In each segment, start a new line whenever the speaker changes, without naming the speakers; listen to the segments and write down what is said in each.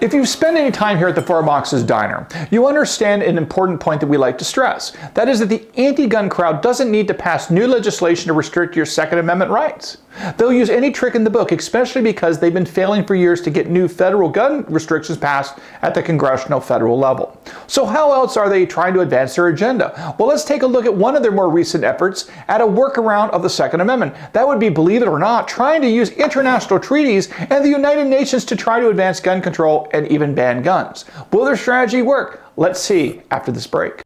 If you've spent any time here at the Four Boxes Diner, you understand an important point that we like to stress. That is that the anti-gun crowd doesn't need to pass new legislation to restrict your Second Amendment rights. They'll use any trick in the book, especially because they've been failing for years to get new federal gun restrictions passed at the congressional federal level. So how else are they trying to advance their agenda? Well, let's take a look at one of their more recent efforts at a workaround of the Second Amendment. That would be, believe it or not, trying to use international treaties and the United Nations to try to advance gun control and even ban guns. Will their strategy work? Let's see after this break.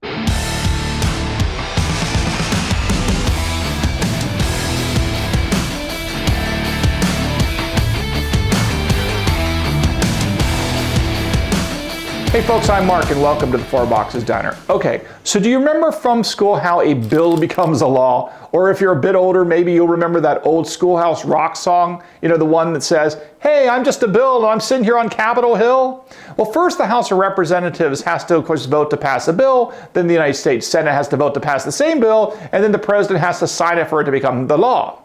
Hey folks, I'm Mark and welcome to the Four Boxes Diner. Okay, so do you remember from school how a bill becomes a law? Or if you're a bit older, maybe you'll remember that old Schoolhouse Rock song, you know, the one that says, "Hey, I'm just a bill and I'm sitting here on Capitol Hill." Well, first the House of Representatives has to, of course, vote to pass a bill, then the United States Senate has to vote to pass the same bill, and then the President has to sign it for it to become the law.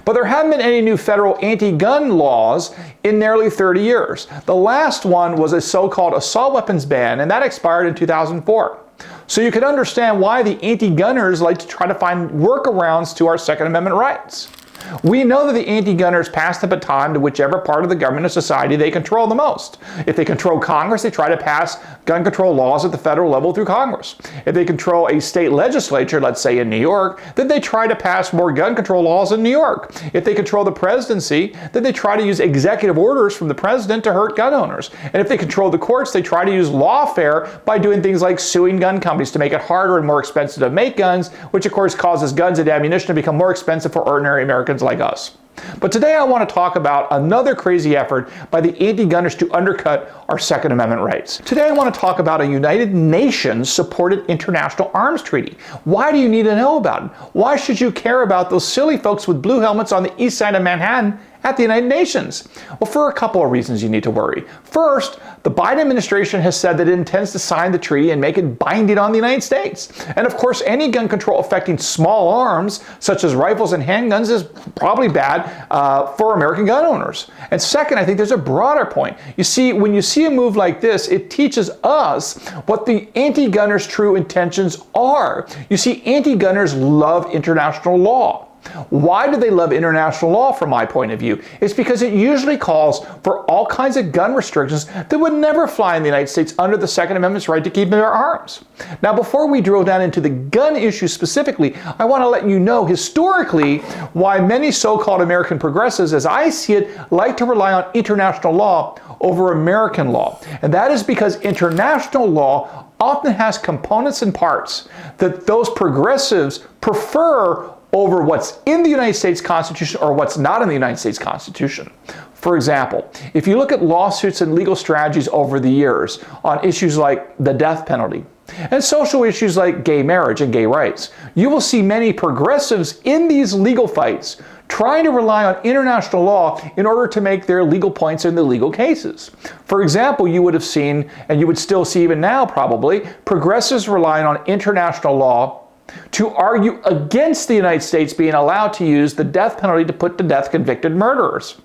But there haven't been any new federal anti-gun laws in nearly 30 years. The last one was a so-called assault weapons ban, and that expired in 2004. So you can understand why the anti-gunners like to try to find workarounds to our Second Amendment rights. We know that the anti-gunners pass the baton to whichever part of the government or society they control the most. If they control Congress, they try to pass gun control laws at the federal level through Congress. If they control a state legislature, let's say in New York, then they try to pass more gun control laws in New York. If they control the presidency, then they try to use executive orders from the president to hurt gun owners. And if they control the courts, they try to use lawfare by doing things like suing gun companies to make it harder and more expensive to make guns, which of course causes guns and ammunition to become more expensive for ordinary Americans like us. But today I want to talk about another crazy effort by the anti-gunners to undercut our Second Amendment rights. Today I want to talk about a United Nations supported international arms treaty. Why do you need to know about it? Why should you care about those silly folks with blue helmets on the east side of Manhattan at the United Nations? Well, for a couple of reasons you need to worry. First, the Biden administration has said that it intends to sign the treaty and make it binding on the United States. And of course, any gun control affecting small arms, such as rifles and handguns, is probably bad for American gun owners. And second, I think there's a broader point. You see, when you see a move like this, it teaches us what the anti-gunners' true intentions are. You see, anti-gunners love international law. Why do they love international law from my point of view? It's because it usually calls for all kinds of gun restrictions that would never fly in the United States under the Second Amendment's right to keep and bear arms. Now, before we drill down into the gun issue specifically, I want to let you know historically why many so-called American progressives, as I see it, like to rely on international law over American law. And that is because international law often has components and parts that those progressives prefer over what's in the United States Constitution or what's not in the United States Constitution. For example, if you look at lawsuits and legal strategies over the years on issues like the death penalty and social issues like gay marriage and gay rights, you will see many progressives in these legal fights trying to rely on international law in order to make their legal points in the legal cases. For example, you would have seen, and you would still see even now probably, progressives relying on international law to argue against the United States being allowed to use the death penalty to put to death convicted murderers.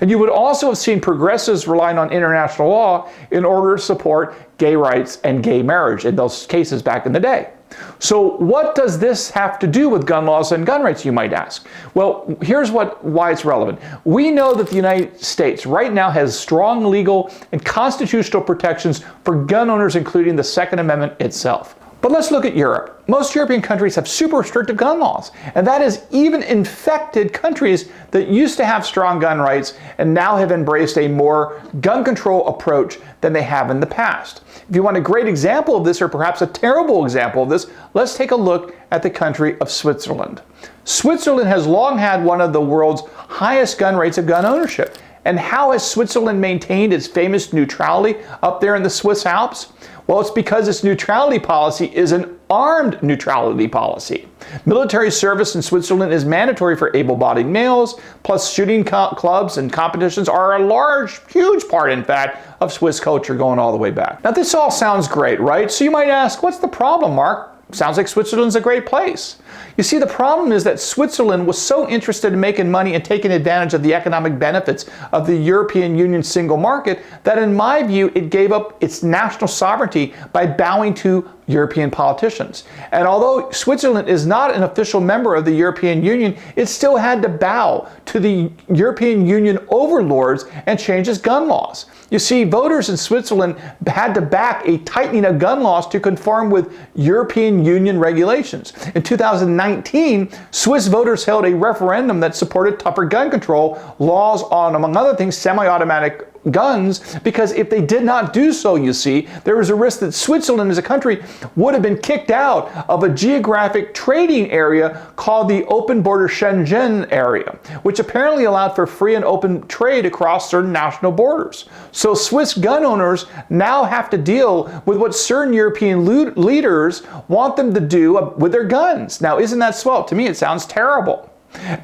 And you would also have seen progressives relying on international law in order to support gay rights and gay marriage in those cases back in the day. So what does this have to do with gun laws and gun rights, you might ask? Well, here's why it's relevant. We know that the United States right now has strong legal and constitutional protections for gun owners, including the Second Amendment itself. But let's look at Europe. Most European countries have super restrictive gun laws, and that is even infected countries that used to have strong gun rights and now have embraced a more gun control approach than they have in the past. If you want a great example of this, or perhaps a terrible example of this, let's take a look at the country of Switzerland. Switzerland has long had one of the world's highest gun rates of gun ownership. And how has Switzerland maintained its famous neutrality up there in the Swiss Alps? Well, it's because its neutrality policy is an armed neutrality policy. Military service in Switzerland is mandatory for able-bodied males, plus shooting clubs and competitions are a huge part, in fact, of Swiss culture going all the way back. Now, this all sounds great, right? So you might ask, what's the problem, Mark? Sounds like Switzerland's a great place. You see, the problem is that Switzerland was so interested in making money and taking advantage of the economic benefits of the European Union single market that, in my view, it gave up its national sovereignty by bowing to European politicians. And although Switzerland is not an official member of the European Union, it still had to bow to the European Union overlords and change its gun laws. You see, voters in Switzerland had to back a tightening of gun laws to conform with European Union regulations. In 2019, Swiss voters held a referendum that supported tougher gun control laws on, among other things, semi-automatic guns, because if they did not do so, you see, there was a risk that Switzerland as a country would have been kicked out of a geographic trading area called the Open Border Schengen area, which apparently allowed for free and open trade across certain national borders. So Swiss gun owners now have to deal with what certain European leaders want them to do with their guns. Now, isn't that swell? To me, it sounds terrible.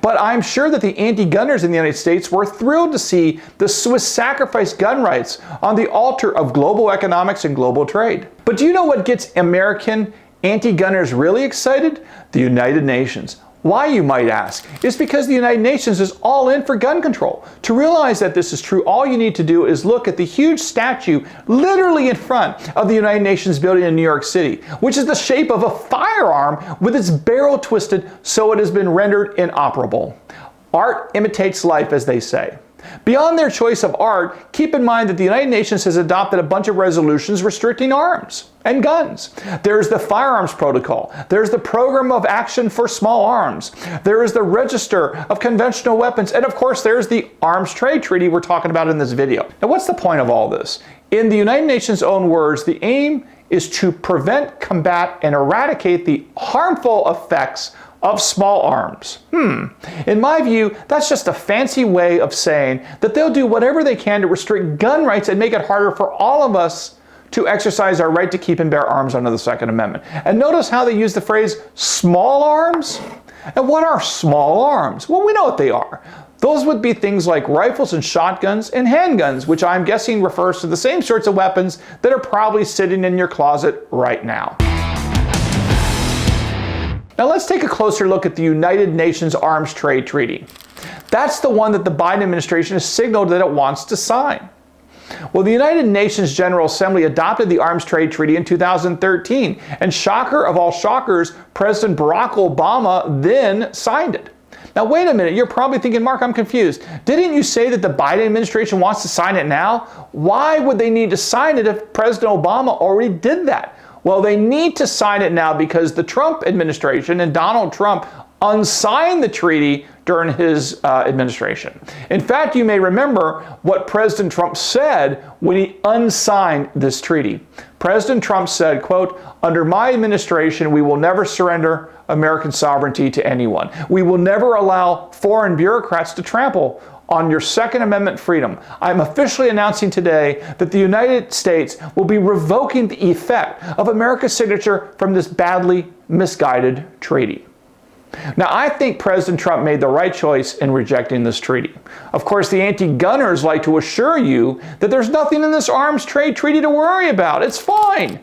But I'm sure that the anti-gunners in the United States were thrilled to see the Swiss sacrifice gun rights on the altar of global economics and global trade. But do you know what gets American anti-gunners really excited? The United Nations. Why, you might ask? It's because the United Nations is all in for gun control. To realize that this is true, all you need to do is look at the huge statue literally in front of the United Nations building in New York City, which is the shape of a firearm with its barrel twisted so it has been rendered inoperable. Art imitates life, as they say. Beyond their choice of art, keep in mind that the United Nations has adopted a bunch of resolutions restricting arms and guns. There's the Firearms Protocol. There's the Program of Action for Small Arms. There is the Register of Conventional Weapons. And of course, there's the Arms Trade Treaty we're talking about in this video. Now, what's the point of all this? In the United Nations' own words, the aim is to prevent, combat, and eradicate the harmful effects of small arms. In my view, that's just a fancy way of saying that they'll do whatever they can to restrict gun rights and make it harder for all of us to exercise our right to keep and bear arms under the Second Amendment. And notice how they use the phrase small arms? And what are small arms? Well, we know what they are. Those would be things like rifles and shotguns and handguns, which I'm guessing refers to the same sorts of weapons that are probably sitting in your closet right now. Now let's take a closer look at the United Nations Arms Trade Treaty. That's the one that the Biden administration has signaled that it wants to sign. Well, the United Nations General Assembly adopted the Arms Trade Treaty in 2013, and shocker of all shockers, President Barack Obama then signed it. Now wait a minute, you're probably thinking, Mark, I'm confused. Didn't you say that the Biden administration wants to sign it now? Why would they need to sign it if President Obama already did that? Well, they need to sign it now because the Trump administration and Donald Trump unsigned the treaty during his administration. In fact, you may remember what President Trump said when he unsigned this treaty. President Trump said, quote, "Under my administration, we will never surrender American sovereignty to anyone. We will never allow foreign bureaucrats to trample on your Second Amendment freedom. I'm officially announcing today that the United States will be revoking the effect of America's signature from this badly misguided treaty." Now, I think President Trump made the right choice in rejecting this treaty. Of course, the anti-gunners like to assure you that there's nothing in this arms trade treaty to worry about. It's fine.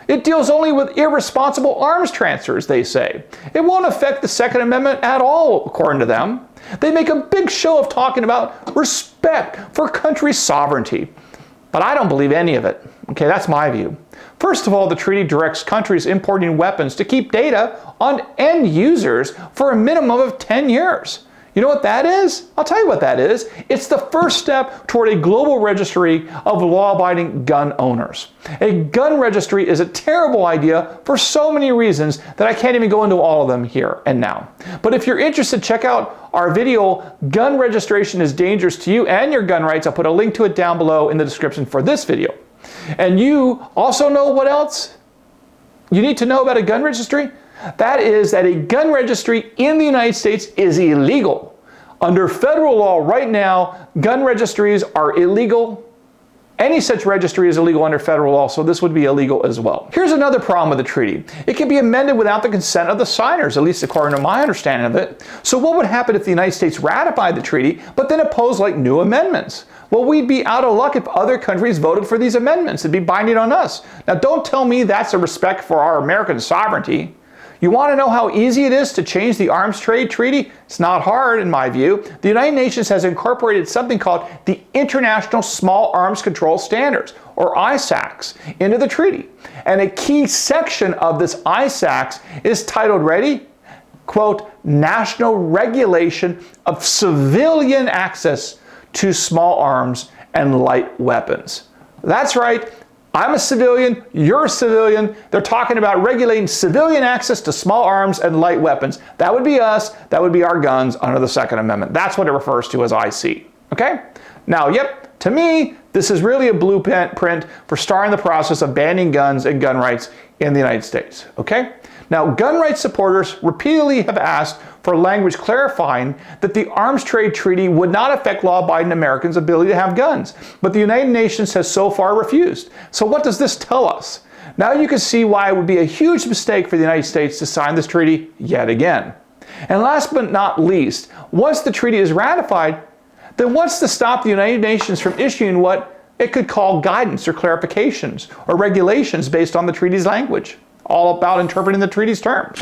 It deals only with irresponsible arms transfers, they say. It won't affect the Second Amendment at all, according to them. They make a big show of talking about respect for country sovereignty. But I don't believe any of it. Okay, that's my view. First of all, the treaty directs countries importing weapons to keep data on end users for a minimum of 10 years. You know what that is? I'll tell you what that is. It's the first step toward a global registry of law-abiding gun owners. A gun registry is a terrible idea for so many reasons that I can't even go into all of them here and now. But if you're interested, check out our video, Gun Registration is Dangerous to You and Your Gun Rights. I'll put a link to it down below in the description for this video. And you also know what else you need to know about a gun registry? That is that a gun registry in the United States is illegal. Under federal law right now, gun registries are illegal. Any such registry is illegal under federal law, so this would be illegal as well. Here's another problem with the treaty. It can be amended without the consent of the signers, at least according to my understanding of it. So what would happen if the United States ratified the treaty, but then opposed like new amendments? Well, we'd be out of luck if other countries voted for these amendments. It'd be binding on us. Now, don't tell me that's a respect for our American sovereignty. You want to know how easy it is to change the arms trade treaty? It's not hard in my view. The United Nations has incorporated something called the International Small Arms Control Standards, or ISACs, into the treaty. And a key section of this ISACs is titled, ready? Quote, National Regulation of Civilian Access to Small Arms and Light Weapons. That's right. I'm a civilian, you're a civilian. They're talking about regulating civilian access to small arms and light weapons. That would be us, that would be our guns under the Second Amendment. That's what it refers to as IC, okay? Now, yep, to me, this is really a blueprint for starting the process of banning guns and gun rights in the United States, okay? Now, gun rights supporters repeatedly have asked for language clarifying that the Arms Trade Treaty would not affect law-abiding Americans' ability to have guns, but the United Nations has so far refused. So what does this tell us? Now you can see why it would be a huge mistake for the United States to sign this treaty yet again. And last but not least, once the treaty is ratified, then what's to stop the United Nations from issuing what it could call guidance or clarifications or regulations based on the treaty's language? All about interpreting the treaty's terms.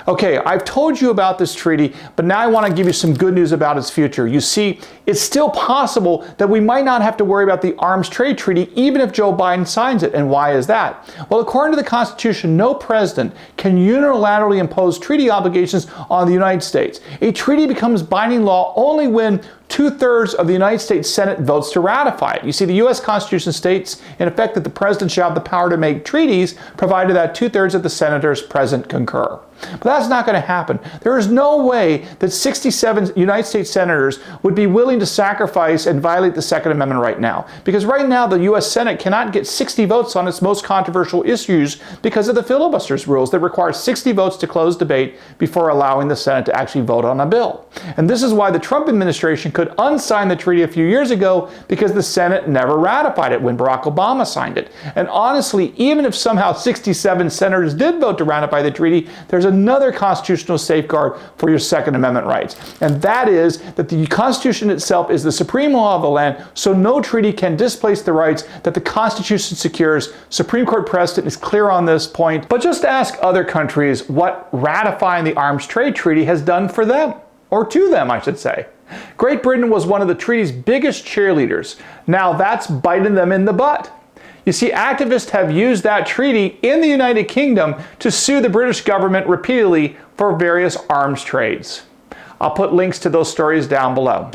Okay, I've told you about this treaty, but now I want to give you some good news about its future. You see, it's still possible that we might not have to worry about the Arms Trade Treaty even if Joe Biden signs it. And why is that? Well, according to the Constitution, no president can unilaterally impose treaty obligations on the United States. A treaty becomes binding law only when 2/3 of the United States Senate votes to ratify it. You see, the U.S. Constitution states, in effect, that the president shall have the power to make treaties, provided that 2/3 of the senators present concur. But that's not going to happen. There is no way that 67 United States senators would be willing to sacrifice and violate the Second Amendment right now. Because right now, the U.S. Senate cannot get 60 votes on its most controversial issues because of the filibuster's rules that require 60 votes to close debate before allowing the Senate to actually vote on a bill. And this is why the Trump administration could unsign the treaty a few years ago, because the Senate never ratified it when Barack Obama signed it. And honestly, even if somehow 67 senators did vote to ratify the treaty, there's another constitutional safeguard for your Second Amendment rights. And that is that the Constitution itself is the supreme law of the land, so no treaty can displace the rights that the Constitution secures. Supreme Court precedent is clear on this point. But just ask other countries what ratifying the Arms Trade Treaty has done for them, or to them, I should say. Great Britain was one of the treaty's biggest cheerleaders. Now that's biting them in the butt. You see, activists have used that treaty in the United Kingdom to sue the British government repeatedly for various arms trades. I'll put links to those stories down below.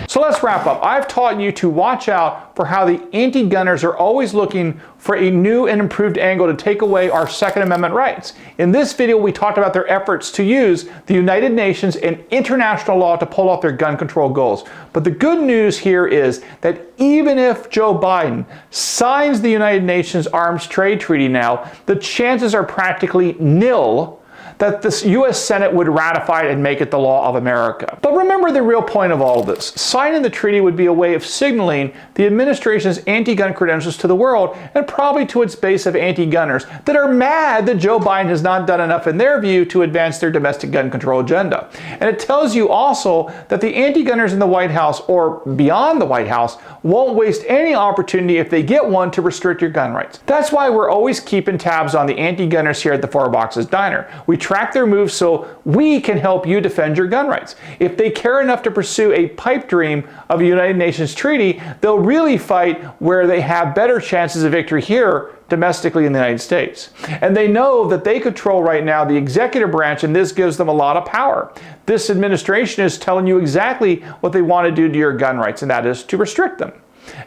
So let's wrap up. I've taught you to watch out for how the anti-gunners are always looking for a new and improved angle to take away our Second Amendment rights. In this video, we talked about their efforts to use the United Nations and international law to pull off their gun control goals. But the good news here is that even if Joe Biden signs the United Nations Arms Trade Treaty now, the chances are practically nil that the U.S. Senate would ratify it and make it the law of America. But remember the real point of all of this. Signing the treaty would be a way of signaling the administration's anti-gun credentials to the world, and probably to its base of anti-gunners that are mad that Joe Biden has not done enough in their view to advance their domestic gun control agenda. And it tells you also that the anti-gunners in the White House, or beyond the White House, won't waste any opportunity if they get one to restrict your gun rights. That's why we're always keeping tabs on the anti-gunners here at the Four Boxes Diner. We track their moves so we can help you defend your gun rights. If they care enough to pursue a pipe dream of a United Nations treaty, they'll really fight where they have better chances of victory here domestically in the United States. And they know that they control right now the executive branch, and this gives them a lot of power. This administration is telling you exactly what they want to do to your gun rights, and that is to restrict them.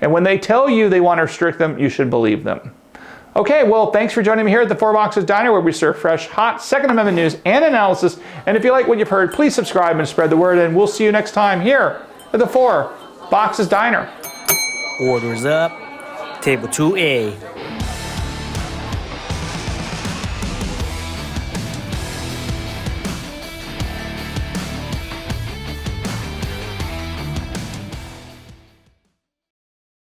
And when they tell you they want to restrict them, you should believe them. Okay, well, thanks for joining me here at the Four Boxes Diner, where we serve fresh, hot Second Amendment news and analysis. And if you like what you've heard, please subscribe and spread the word, and we'll see you next time here at the Four Boxes Diner.
Orders up. Table 2A.